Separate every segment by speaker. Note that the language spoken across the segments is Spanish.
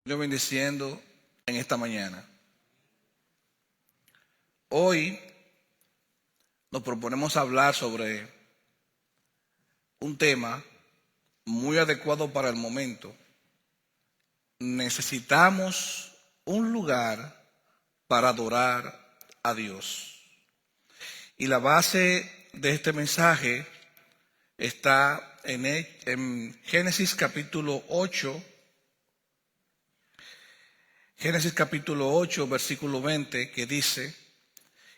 Speaker 1: Yo bendiciendo en esta mañana. Hoy nos proponemos hablar sobre un tema muy adecuado para el momento. Necesitamos un lugar para adorar a Dios. Y la base de este mensaje está en Génesis capítulo 8. Génesis capítulo 8, versículo 20, que dice: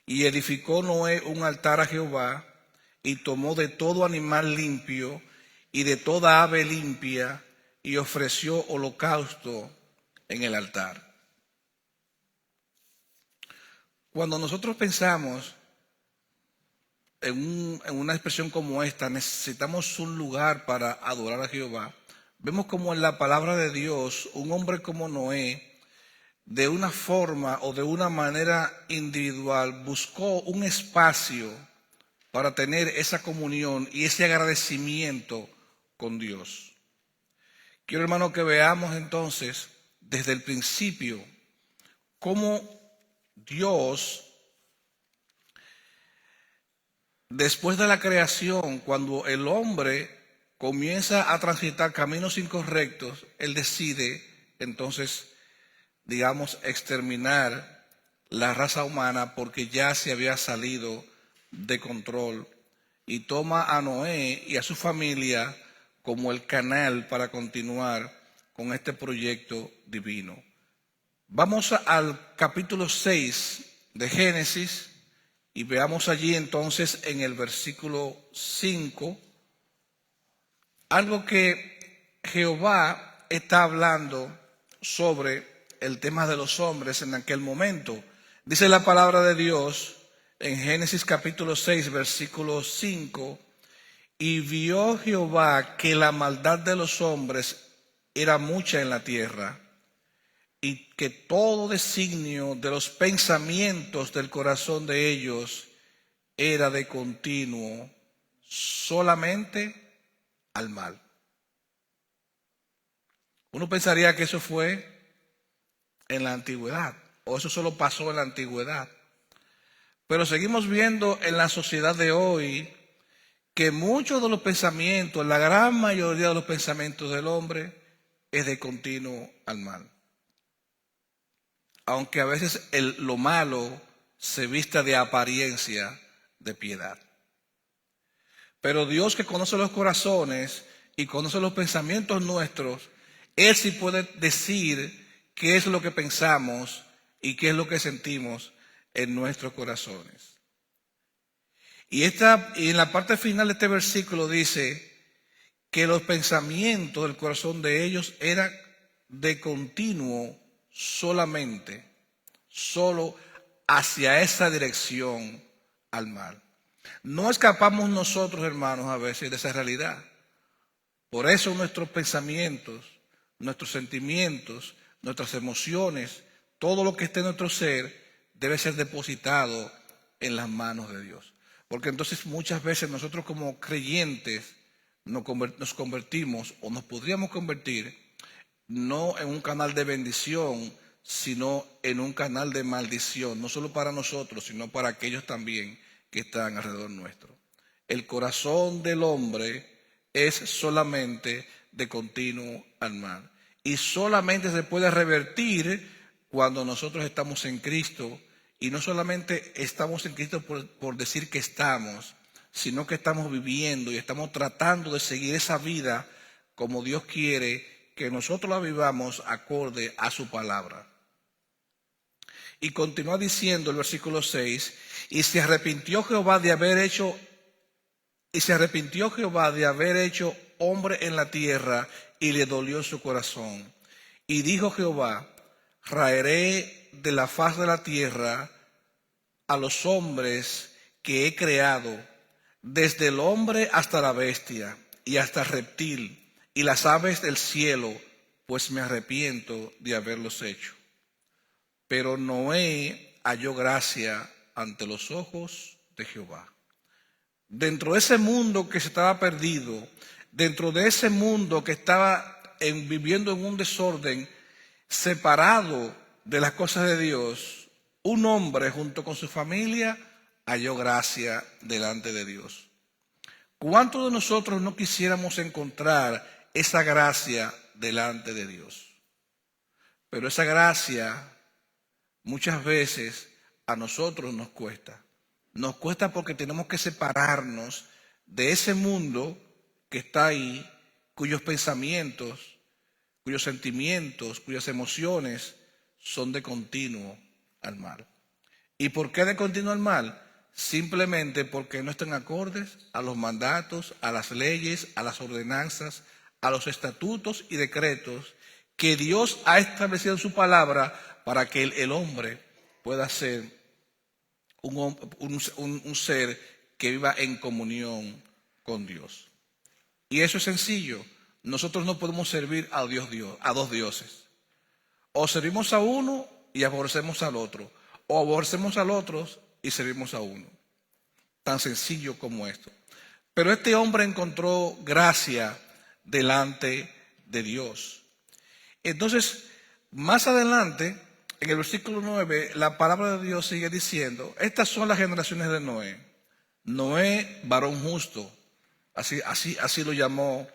Speaker 1: y edificó Noé un altar a Jehová, y tomó de todo animal limpio y de toda ave limpia, y ofreció holocausto en el altar. Cuando nosotros pensamos en una expresión como esta, necesitamos un lugar para adorar a Jehová, vemos como en la palabra de Dios, un hombre como Noé, de una forma o de una manera individual, buscó un espacio para tener esa comunión y ese agradecimiento con Dios. Quiero, hermano, que veamos entonces desde el principio cómo Dios, después de la creación, cuando el hombre comienza a transitar caminos incorrectos, Él decide entonces, digamos, exterminar la raza humana porque ya se había salido de control, y toma a Noé y a su familia como el canal para continuar con este proyecto divino. Vamos al capítulo 6 de Génesis y veamos allí entonces en el versículo 5 algo que Jehová está hablando sobre el tema de los hombres en aquel momento. Dice la palabra de Dios en Génesis capítulo 6, versículo 5: y vio Jehová que la maldad de los hombres era mucha en la tierra, y que todo designio de los pensamientos del corazón de ellos era de continuo solamente al mal. Uno pensaría que eso fue en la antigüedad, o eso solo pasó en la antigüedad. Pero seguimos viendo en la sociedad de hoy que muchos de los pensamientos, la gran mayoría de los pensamientos del hombre es de continuo al mal. Aunque a veces lo malo se vista de apariencia de piedad. Pero Dios, que conoce los corazones y conoce los pensamientos nuestros, Él sí puede decir qué es lo que pensamos y qué es lo que sentimos en nuestros corazones. Y en la parte final de este versículo dice que los pensamientos del corazón de ellos eran de continuo solamente, solo hacia esa dirección al mal. No escapamos nosotros, hermanos, a veces de esa realidad. Por eso nuestros pensamientos, nuestros sentimientos, nuestras emociones, todo lo que esté en nuestro ser debe ser depositado en las manos de Dios. Porque entonces muchas veces nosotros como creyentes nos convertimos, o nos podríamos convertir, no en un canal de bendición, sino en un canal de maldición, no solo para nosotros, sino para aquellos también que están alrededor nuestro. El corazón del hombre es solamente de continuo al mal, y solamente se puede revertir cuando nosotros estamos en Cristo. Y no solamente estamos en Cristo por decir que estamos, sino que estamos viviendo y estamos tratando de seguir esa vida como Dios quiere que nosotros la vivamos acorde a su palabra. Y continúa diciendo el versículo 6: y se arrepintió Jehová de haber hecho hombre en la tierra, y le dolió su corazón. Y dijo Jehová: raeré de la faz de la tierra a los hombres que he creado, desde el hombre hasta la bestia, y hasta el reptil, y las aves del cielo, pues me arrepiento de haberlos hecho. Pero Noé halló gracia ante los ojos de Jehová. Dentro de ese mundo que se estaba perdido, dentro de ese mundo que estaba viviendo en un desorden, separado de las cosas de Dios, un hombre junto con su familia halló gracia delante de Dios. ¿Cuántos de nosotros no quisiéramos encontrar esa gracia delante de Dios? Pero esa gracia muchas veces a nosotros nos cuesta. Nos cuesta porque tenemos que separarnos de ese mundo que está ahí, cuyos pensamientos, cuyos sentimientos, cuyas emociones son de continuo al mal. ¿Y por qué de continuo al mal? Simplemente porque no están acordes a los mandatos, a las leyes, a las ordenanzas, a los estatutos y decretos que Dios ha establecido en su palabra para que el hombre pueda ser un ser que viva en comunión con Dios. Y eso es sencillo. Nosotros no podemos servir a dos dioses. O servimos a uno y aborrecemos al otro, o aborrecemos al otro y servimos a uno. Tan sencillo como esto. Pero este hombre encontró gracia delante de Dios. Entonces, más adelante, en el versículo 9, la palabra de Dios sigue diciendo, estas son las generaciones de Noé. Noé, varón justo, así lo llamó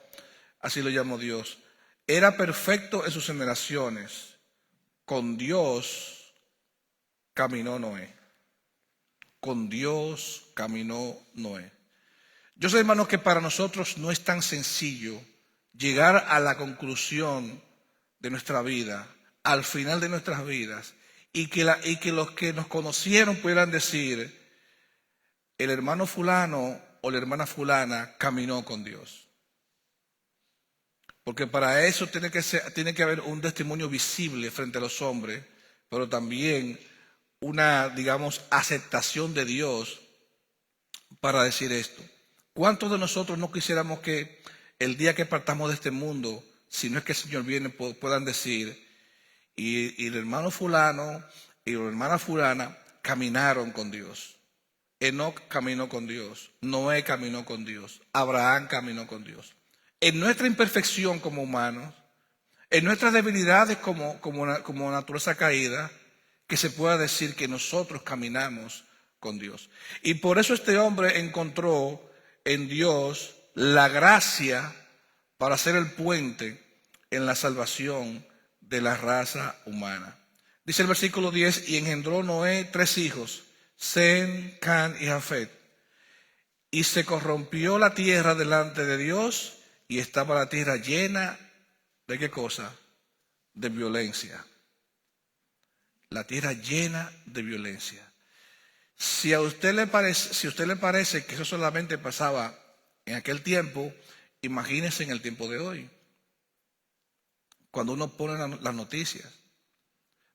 Speaker 1: Dios. Era perfecto en sus generaciones. Con Dios caminó Noé. Con Dios caminó Noé. Yo sé, hermanos, que para nosotros no es tan sencillo llegar a la conclusión de nuestra vida, al final de nuestras vidas, y que los que nos conocieron pudieran decir, el hermano fulano o la hermana fulana caminó con Dios. Porque para eso tiene que haber un testimonio visible frente a los hombres, pero también una, digamos, aceptación de Dios para decir esto. ¿Cuántos de nosotros no quisiéramos que el día que partamos de este mundo, si no es que el Señor viene, puedan decir, y el hermano fulano y la hermana fulana caminaron con Dios? Enoc caminó con Dios, Noé caminó con Dios, Abraham caminó con Dios. En nuestra imperfección como humanos, en nuestras debilidades como naturaleza caída, que se pueda decir que nosotros caminamos con Dios. Y por eso este hombre encontró en Dios la gracia para ser el puente en la salvación de la raza humana. Dice el versículo 10, y engendró Noé 3 hijos, Sem, Can y Jafet. Y se corrompió la tierra delante de Dios, y estaba la tierra llena ¿de qué cosa? De violencia. La tierra llena de violencia. Si a usted le parece que eso solamente pasaba en aquel tiempo, imagínese en el tiempo de hoy, cuando uno pone las noticias.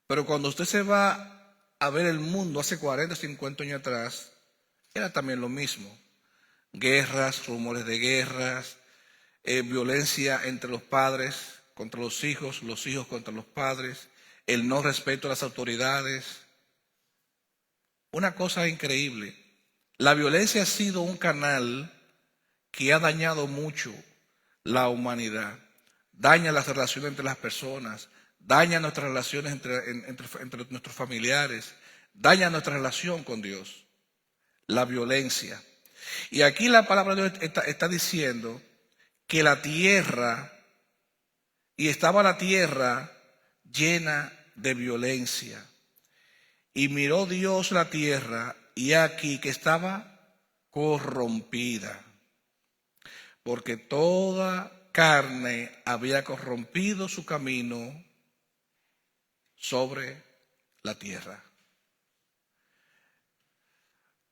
Speaker 1: Pero cuando usted se va a ver el mundo hace 40, 50 años atrás, era también lo mismo. Guerras, rumores de guerras, violencia entre los padres contra los hijos contra los padres, el no respeto a las autoridades. Una cosa increíble. La violencia ha sido un canal que ha dañado mucho la humanidad. Daña las relaciones entre las personas, daña nuestras relaciones entre nuestros familiares, daña nuestra relación con Dios. La violencia. Y aquí la palabra de Dios está diciendo que la tierra, y estaba la tierra llena de violencia. Y miró Dios la tierra, y aquí que estaba corrompida, porque toda carne había corrompido su camino sobre la tierra.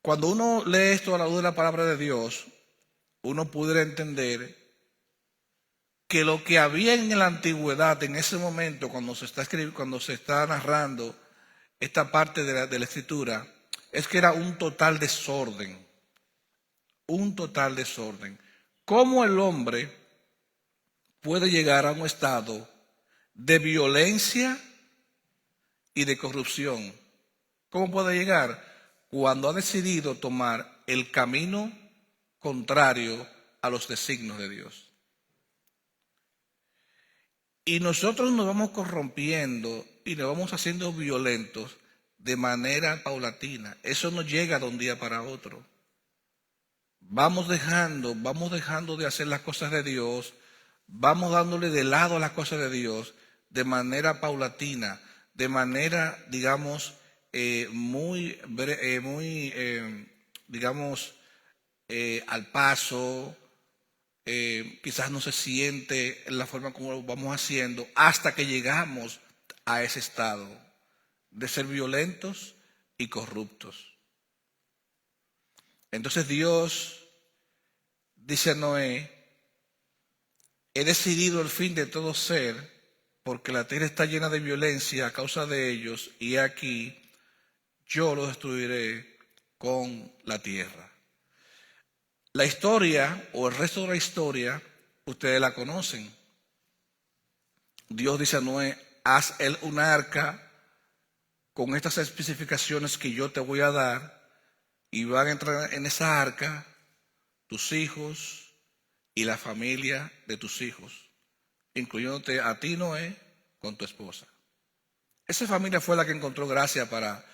Speaker 1: Cuando uno lee esto a la luz de la palabra de Dios, uno pudiera entender que lo que había en la antigüedad, en ese momento, cuando se está narrando esta parte de la escritura, es que era un total desorden. Un total desorden. ¿Cómo el hombre puede llegar a un estado de violencia y de corrupción? ¿Cómo puede llegar? Cuando ha decidido tomar el camino contrario a los designios de Dios. Y nosotros nos vamos corrompiendo y nos vamos haciendo violentos de manera paulatina. Eso no llega de un día para otro. Vamos dejando de hacer las cosas de Dios, vamos dándole de lado a las cosas de Dios de manera paulatina, de manera, digamos, digamos, al paso. Quizás no se siente en la forma como lo vamos haciendo hasta que llegamos a ese estado de ser violentos y corruptos. Entonces Dios dice a Noé: he decidido el fin de todo ser, porque la tierra está llena de violencia a causa de ellos, y aquí yo los destruiré con la tierra. La historia, o el resto de la historia, ustedes la conocen. Dios dice a Noé: haz él una arca con estas especificaciones que yo te voy a dar, y van a entrar en esa arca tus hijos y la familia de tus hijos, incluyéndote a ti, Noé, con tu esposa. Esa familia fue la que encontró gracia para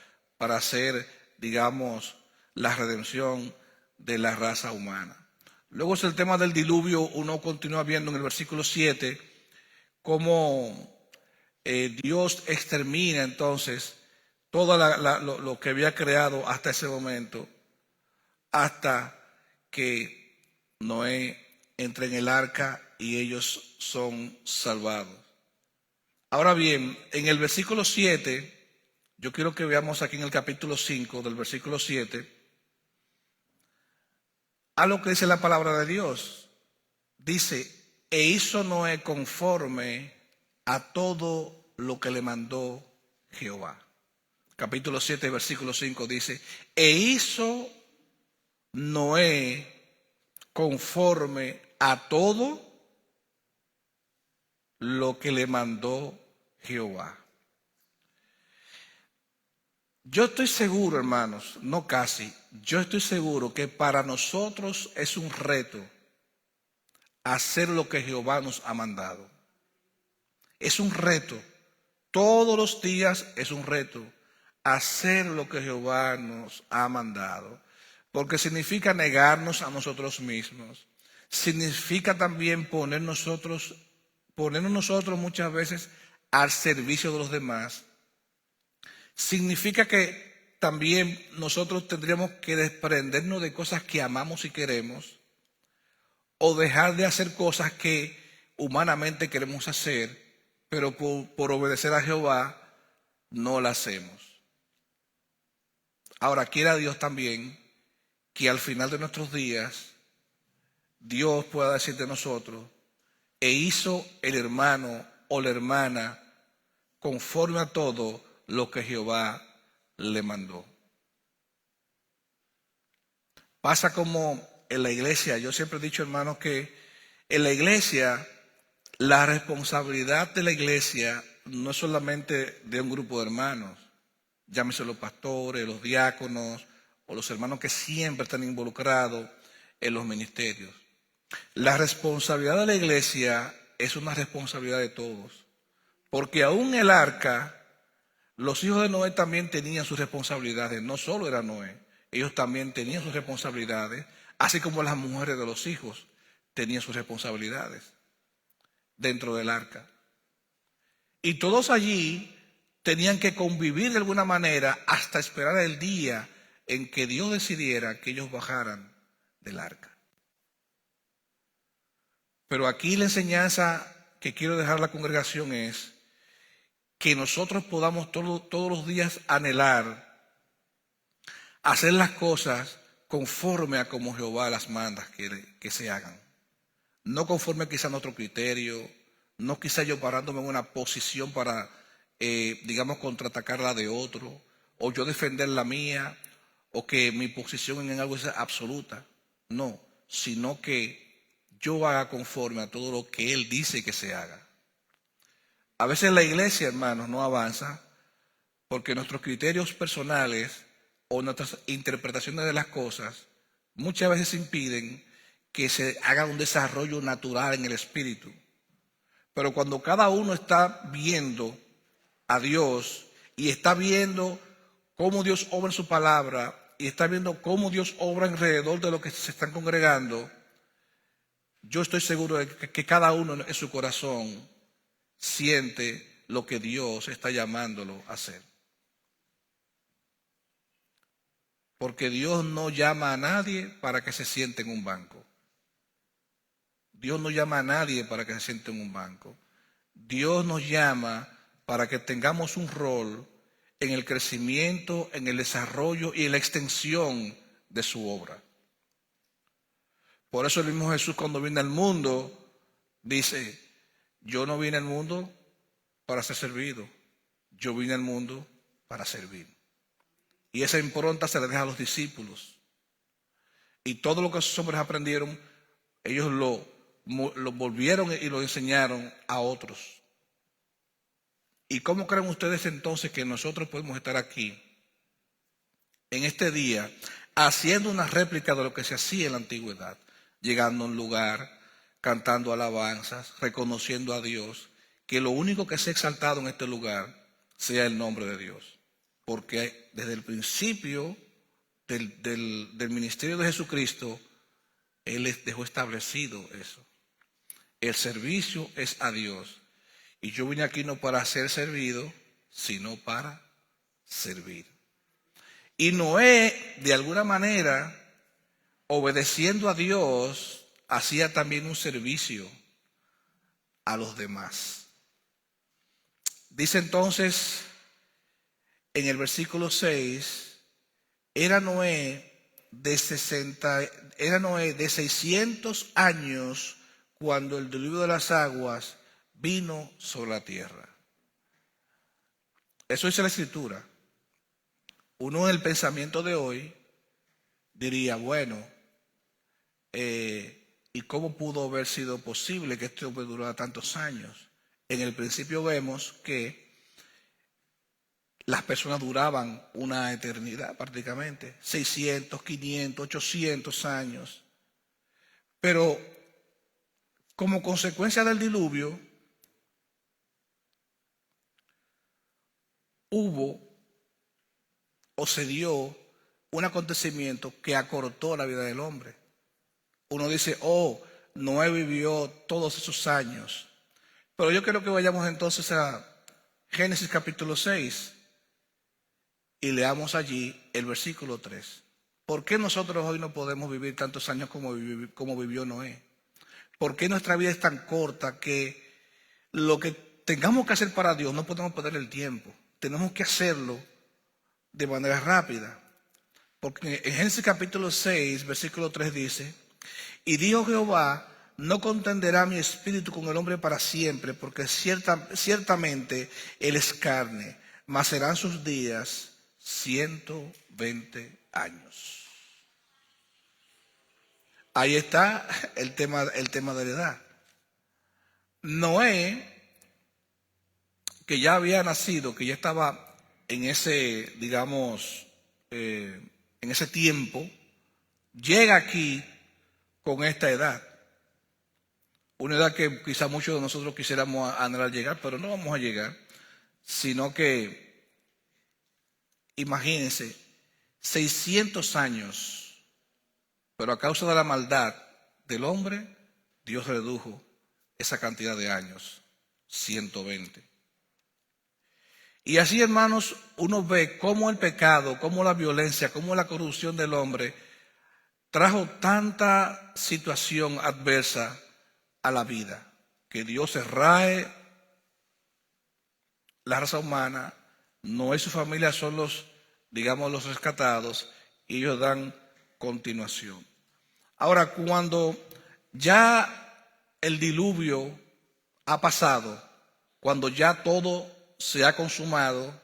Speaker 1: hacer, digamos, la redención de la raza humana. Luego es el tema del diluvio. Uno continúa viendo en el versículo 7 cómo Dios extermina entonces todo lo que había creado hasta ese momento, hasta que Noé entra en el arca y ellos son salvados. Ahora bien, en el versículo 7, yo quiero que veamos aquí en el capítulo 5 del versículo 7, a lo que dice la palabra de Dios. Dice: e hizo Noé conforme a todo lo que le mandó Jehová. Capítulo 7, versículo 5 dice: e hizo Noé conforme a todo lo que le mandó Jehová. Yo estoy seguro, hermanos, no casi, yo estoy seguro que para nosotros es un reto hacer lo que Jehová nos ha mandado. Es un reto. Todos los días es un reto hacer lo que Jehová nos ha mandado. Porque significa negarnos a nosotros mismos. Significa también ponernos nosotros muchas veces al servicio de los demás. Significa que también nosotros tendríamos que desprendernos de cosas que amamos y queremos, o dejar de hacer cosas que humanamente queremos hacer, pero por obedecer a Jehová no las hacemos. Ahora, quiera Dios también que al final de nuestros días Dios pueda decir de nosotros: e hizo el hermano o la hermana conforme a todo lo que Jehová le mandó. Pasa como en la iglesia. Yo siempre he dicho, hermanos, que en la iglesia la responsabilidad de la iglesia no es solamente de un grupo de hermanos, llámese los pastores, los diáconos o los hermanos que siempre están involucrados en los ministerios. La responsabilidad de la iglesia es una responsabilidad de todos, porque aún el arca, los hijos de Noé también tenían sus responsabilidades. No solo era Noé, ellos también tenían sus responsabilidades, así como las mujeres de los hijos tenían sus responsabilidades dentro del arca. Y todos allí tenían que convivir de alguna manera hasta esperar el día en que Dios decidiera que ellos bajaran del arca. Pero aquí la enseñanza que quiero dejar a la congregación es que nosotros podamos todos los días anhelar hacer las cosas conforme a como Jehová las manda que se hagan. No conforme quizá a nuestro criterio, no quizá yo parándome en una posición para, digamos, contraatacar la de otro, o yo defender la mía, o que mi posición en algo sea absoluta. No, sino que yo haga conforme a todo lo que Él dice que se haga. A veces la iglesia, hermanos, no avanza porque nuestros criterios personales o nuestras interpretaciones de las cosas muchas veces impiden que se haga un desarrollo natural en el espíritu. Pero cuando cada uno está viendo a Dios y está viendo cómo Dios obra en su palabra y está viendo cómo Dios obra alrededor de los que se están congregando, yo estoy seguro de que cada uno en su corazón siente lo que Dios está llamándolo a hacer. Porque Dios no llama a nadie para que se siente en un banco. Dios no llama a nadie para que se siente en un banco. Dios nos llama para que tengamos un rol en el crecimiento, en el desarrollo y en la extensión de su obra. Por eso el mismo Jesús, cuando viene al mundo, dice: yo no vine al mundo para ser servido, yo vine al mundo para servir. Y esa impronta se la deja a los discípulos. Y todo lo que esos hombres aprendieron, ellos lo volvieron y lo enseñaron a otros. ¿Y cómo creen ustedes entonces que nosotros podemos estar aquí en este día haciendo una réplica de lo que se hacía en la antigüedad? Llegando a un lugar, cantando alabanzas, reconociendo a Dios, que lo único que se ha exaltado en este lugar sea el nombre de Dios. Porque desde el principio del ministerio de Jesucristo, Él les dejó establecido eso. El servicio es a Dios. Y yo vine aquí no para ser servido, sino para servir. Y Noé, de alguna manera, obedeciendo a Dios, hacía también un servicio a los demás. Dice entonces en el versículo 6, era Noé de 600 años cuando el diluvio de las aguas vino sobre la tierra. Eso dice la Escritura. Uno en el pensamiento de hoy diría, bueno, ¿y cómo pudo haber sido posible que esto durara tantos años? En el principio vemos que las personas duraban una eternidad prácticamente, 600, 500, 800 años. Pero como consecuencia del diluvio, hubo o se dio un acontecimiento que acortó la vida del hombre. Uno dice, oh, Noé vivió todos esos años. Pero yo quiero que vayamos entonces a Génesis capítulo 6 y leamos allí el versículo 3. ¿Por qué nosotros hoy no podemos vivir tantos años como vivió Noé? ¿Por qué nuestra vida es tan corta que lo que tengamos que hacer para Dios no podemos perder el tiempo? Tenemos que hacerlo de manera rápida. Porque en Génesis capítulo 6, versículo 3 dice, y dijo Jehová, no contenderá mi espíritu con el hombre para siempre, porque ciertamente él es carne, mas serán sus días 120 años. Ahí está el tema de la edad. Noé, que ya había nacido, que ya estaba en ese, digamos, en ese tiempo, llega aquí con esta edad. Una edad que quizá muchos de nosotros quisiéramos anhelar llegar, pero no vamos a llegar, sino que, imagínense, 600 años, pero a causa de la maldad del hombre, Dios redujo esa cantidad de años, 120. Y así, hermanos, uno ve cómo el pecado, cómo la violencia, cómo la corrupción del hombre trajo tanta situación adversa a la vida, que Dios errae la raza humana, Noé y su familia son los, digamos, los rescatados, y ellos dan continuación. Ahora, cuando ya el diluvio ha pasado, cuando ya todo se ha consumado,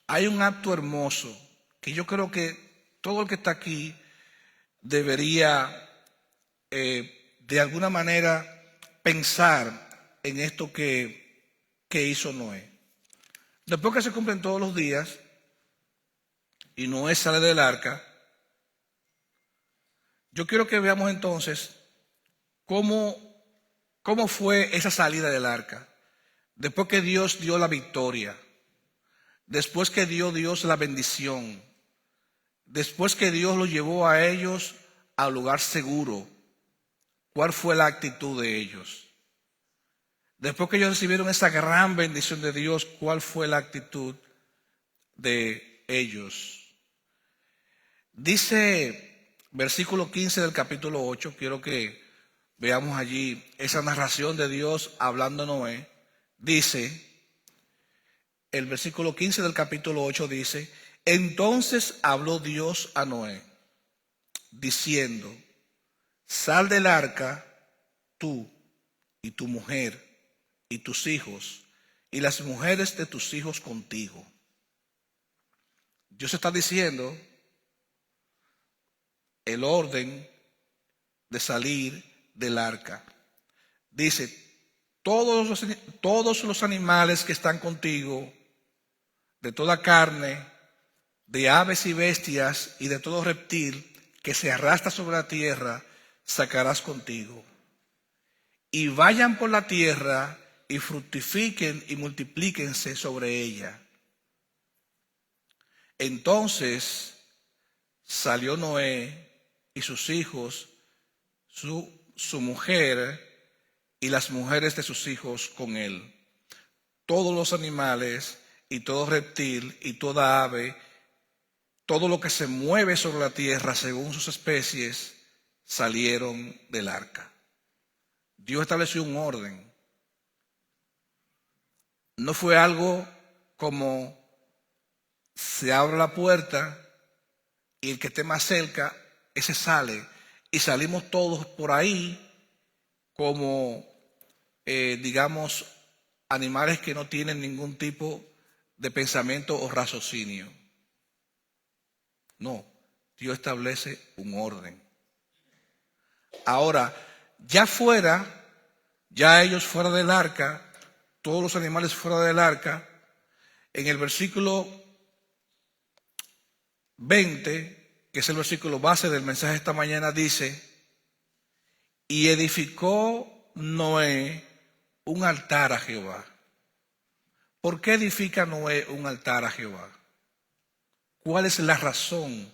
Speaker 1: hay un acto hermoso que yo creo que todo el que está aquí debería de alguna manera pensar en esto que hizo Noé. Después que se cumplen todos los días y Noé sale del arca, yo quiero que veamos entonces cómo ¿Cómo fue esa salida del arca? Después que Dios dio la victoria, después que dio Dios la bendición, después que Dios los llevó a ellos al lugar seguro, ¿cuál fue la actitud de ellos? Después que ellos recibieron esa gran bendición de Dios, ¿cuál fue la actitud de ellos? Dice versículo 15 del capítulo 8, quiero que veamos allí esa narración de Dios hablando a Noé. Dice, el versículo 15 del capítulo 8 dice, entonces habló Dios a Noé, diciendo, sal del arca, tú y tu mujer y tus hijos y las mujeres de tus hijos contigo. Dios está diciendo el orden de salir del arca. Dice, todos los animales que están contigo, de toda carne, de aves y bestias y de todo reptil que se arrastra sobre la tierra, sacarás contigo. Y vayan por la tierra y fructifiquen y multiplíquense sobre ella. Entonces salió Noé y sus hijos, su mujer y las mujeres de sus hijos con él. Todos los animales y todo reptil y toda ave, todo lo que se mueve sobre la tierra según sus especies, salieron del arca. Dios estableció un orden. No fue algo como se abre la puerta y el que esté más cerca, ese sale. Y salimos todos por ahí como, digamos, animales que no tienen ningún tipo de pensamiento o raciocinio. No, Dios establece un orden. Ahora, ya ellos fuera del arca, todos los animales fuera del arca, en el versículo 20, que es el versículo base del mensaje de esta mañana, dice, y edificó Noé un altar a Jehová. ¿Por qué edifica Noé un altar a Jehová? ¿Cuál es la razón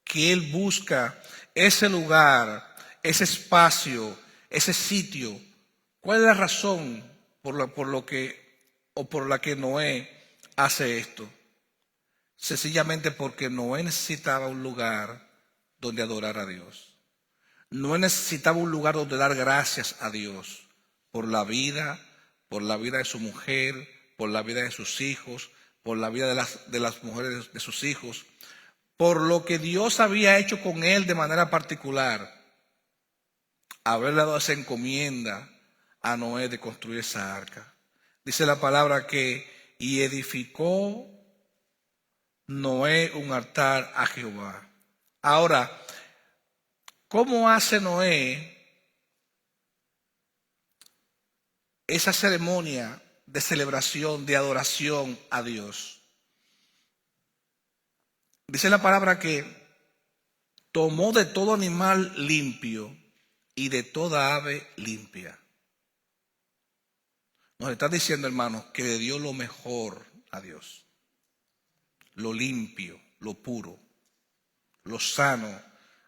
Speaker 1: que él busca ese lugar, ese espacio, ese sitio? ¿Cuál es la razón por la que Noé hace esto? Sencillamente porque Noé necesitaba un lugar donde adorar a Dios. Noé necesitaba un lugar donde dar gracias a Dios por la vida de su mujer, por la vida de sus hijos, por la vida de las mujeres de sus hijos, por lo que Dios había hecho con él de manera particular, haberle dado esa encomienda a Noé de construir esa arca. Dice la palabra que, y edificó Noé un altar a Jehová. Ahora, ¿cómo hace Noé esa ceremonia de celebración, de adoración a Dios? Dice la palabra que tomó de todo animal limpio y de toda ave limpia. Nos está diciendo, hermanos, que le dio lo mejor a Dios. Lo limpio, lo puro, lo sano.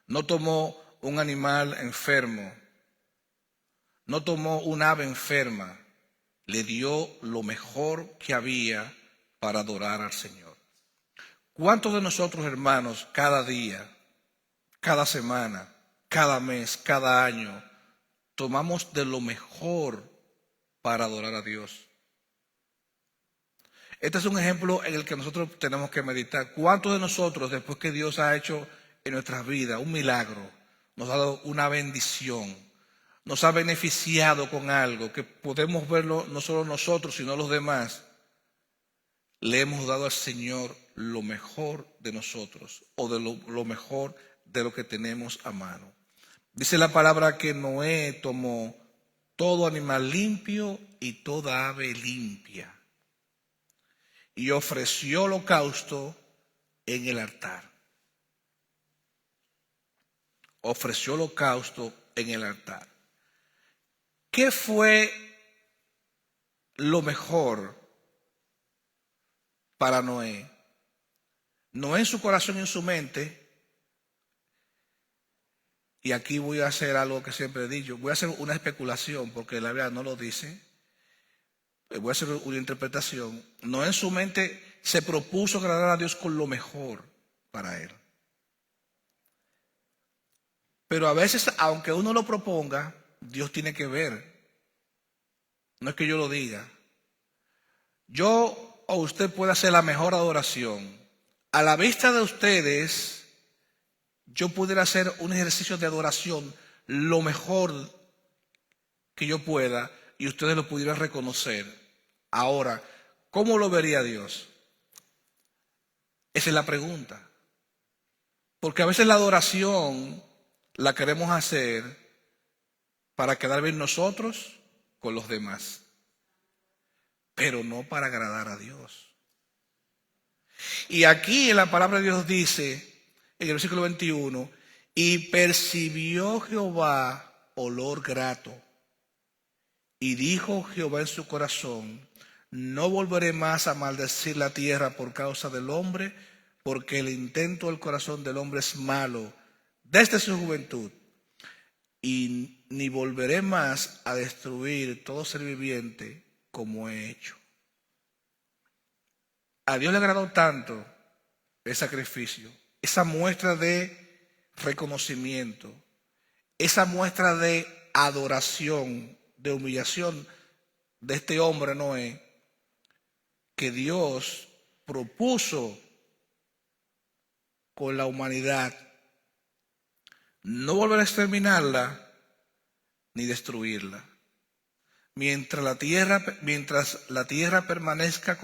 Speaker 1: No tomó un animal enfermo. No tomó un ave enferma. Le dio lo mejor que había para adorar al Señor. ¿Cuántos de nosotros, hermanos, cada día, cada semana, cada mes, cada año, tomamos de lo mejor para adorar a Dios? Este es un ejemplo en el que nosotros tenemos que meditar. ¿Cuántos de nosotros, después que Dios ha hecho en nuestras vidas un milagro, nos ha dado una bendición, nos ha beneficiado con algo que podemos verlo no solo nosotros, sino los demás, le hemos dado al Señor lo mejor de nosotros o de lo mejor de lo que tenemos a mano? Dice la palabra que Noé tomó todo animal limpio y toda ave limpia y ofreció holocausto en el altar. Ofreció holocausto en el altar. ¿Qué fue lo mejor para Noé? Noé en su corazón y en su mente, y aquí voy a hacer algo que siempre he dicho, voy a hacer una especulación porque la Biblia no lo dice, voy a hacer una interpretación. Noé en su mente se propuso agradar a Dios con lo mejor para él. Pero a veces, aunque uno lo proponga, Dios tiene que ver. No es que yo lo diga. Yo o usted puede hacer la mejor adoración. A la vista de ustedes, yo pudiera hacer un ejercicio de adoración lo mejor que yo pueda y ustedes lo pudieran reconocer. Ahora, ¿cómo lo vería Dios? Esa es la pregunta. Porque a veces la adoración la queremos hacer para quedar bien nosotros con los demás, pero no para agradar a Dios. Y aquí en la palabra de Dios dice, en el versículo 21, y percibió Jehová olor grato, y dijo Jehová en su corazón, no volveré más a maldecir la tierra por causa del hombre, porque el intento del corazón del hombre es malo desde su juventud, y ni volveré más a destruir todo ser viviente como he hecho. A Dios le agradó tanto el sacrificio, esa muestra de reconocimiento, esa muestra de adoración, de humillación de este hombre Noé, que Dios propuso con la humanidad no volver a exterminarla ni destruirla. Mientras la tierra permanezca,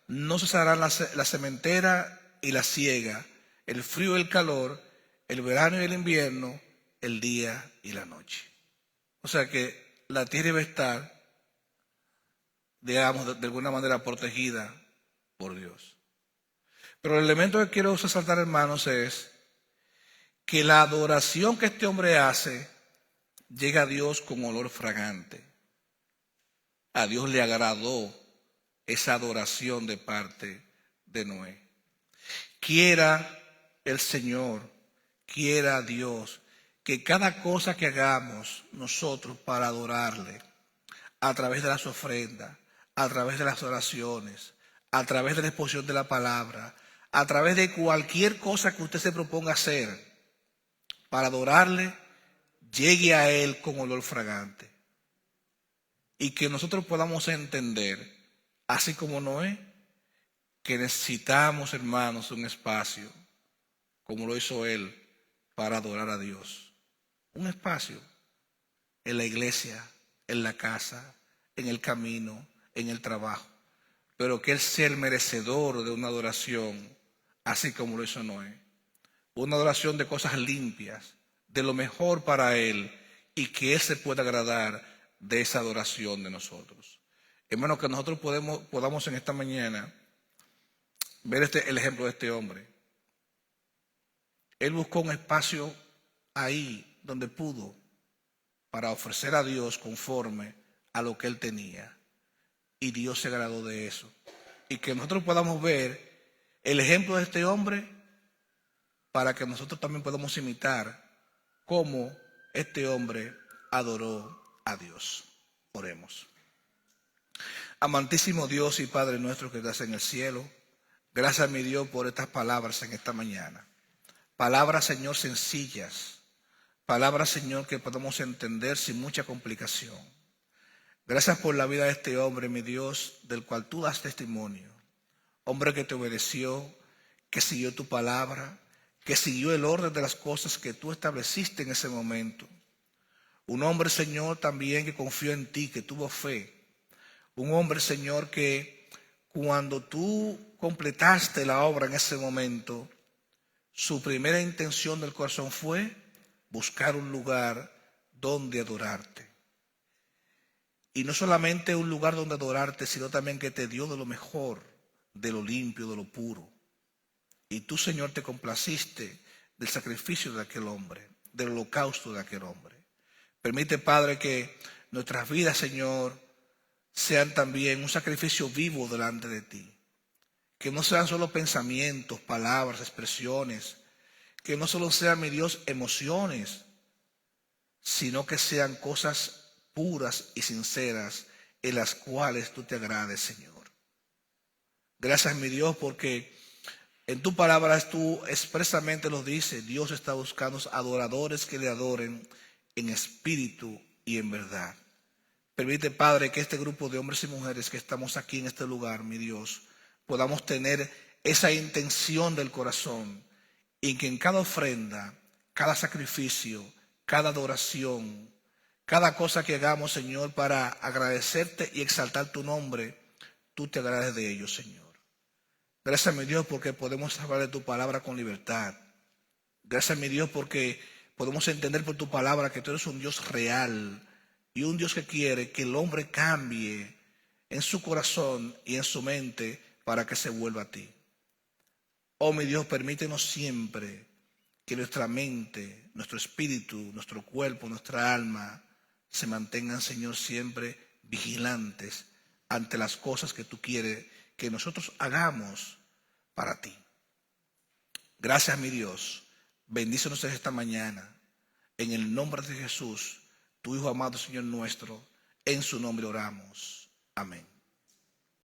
Speaker 1: no cesarán la sementera y la siega, el frío y el calor, el verano y el invierno, el día y la noche. O sea que la tierra iba a estar, digamos, de alguna manera protegida por Dios. Pero el elemento que quiero resaltar, hermanos, es que la adoración que este hombre hace llega a Dios con olor fragante. A Dios le agradó esa adoración de parte de Noé. Quiera el Señor, quiera Dios, que cada cosa que hagamos nosotros para adorarle, a través de las ofrendas, a través de las oraciones, a través de la exposición de la palabra, a través de cualquier cosa que usted se proponga hacer para adorarle, llegue a Él con olor fragante. Y que nosotros podamos entender, así como Noé, que necesitamos, hermanos, un espacio, como lo hizo Él, para adorar a Dios. Un espacio en la iglesia, en la casa, en el camino, en el trabajo. Pero que Él sea el merecedor de una adoración, así como lo hizo Noé. Una adoración de cosas limpias, de lo mejor para Él, y que Él se pueda agradar de esa adoración de nosotros. Hermano, que nosotros podamos en esta mañana ver el ejemplo de este hombre. Él buscó un espacio ahí donde pudo para ofrecer a Dios conforme a lo que él tenía. Y Dios se agradó de eso. Y que nosotros podamos ver el ejemplo de este hombre para que nosotros también podamos imitar cómo este hombre adoró a Dios. Oremos. Amantísimo Dios y Padre nuestro que estás en el cielo, gracias, mi Dios, por estas palabras en esta mañana. Palabras, Señor, sencillas. Palabras, Señor, que podemos entender sin mucha complicación. Gracias por la vida de este hombre, mi Dios, del cual tú das testimonio. Hombre que te obedeció, que siguió tu palabra, que siguió el orden de las cosas que tú estableciste en ese momento. Un hombre, Señor, también que confió en ti, que tuvo fe. Un hombre, Señor, que cuando tú completaste la obra en ese momento, su primera intención del corazón fue buscar un lugar donde adorarte. Y no solamente un lugar donde adorarte, sino también que te dio de lo mejor, de lo limpio, de lo puro. Y tú, Señor, te complaciste del sacrificio de aquel hombre, del holocausto de aquel hombre. Permite, Padre, que nuestras vidas, Señor, sean también un sacrificio vivo delante de ti. Que no sean solo pensamientos, palabras, expresiones. Que no solo sean, mi Dios, emociones, sino que sean cosas puras y sinceras en las cuales tú te agrades, Señor. Gracias, mi Dios, porque en tu palabra tú expresamente lo dices. Dios está buscando adoradores que le adoren en espíritu y en verdad. Permite, Padre, que este grupo de hombres y mujeres que estamos aquí en este lugar, mi Dios, podamos tener esa intención del corazón y que en cada ofrenda, cada sacrificio, cada adoración, cada cosa que hagamos, Señor, para agradecerte y exaltar tu nombre, tú te agrades de ello, Señor. Gracias, mi Dios, porque podemos hablar de tu palabra con libertad. Gracias, mi Dios, porque podemos entender por tu palabra que tú eres un Dios real y un Dios que quiere que el hombre cambie en su corazón y en su mente para que se vuelva a ti. Oh, mi Dios, permítenos siempre que nuestra mente, nuestro espíritu, nuestro cuerpo, nuestra alma se mantengan, Señor, siempre vigilantes ante las cosas que tú quieres que nosotros hagamos para ti. Gracias, mi Dios. Bendícenos esta mañana. En el nombre de Jesús, tu Hijo amado, Señor nuestro, en su nombre oramos. Amén.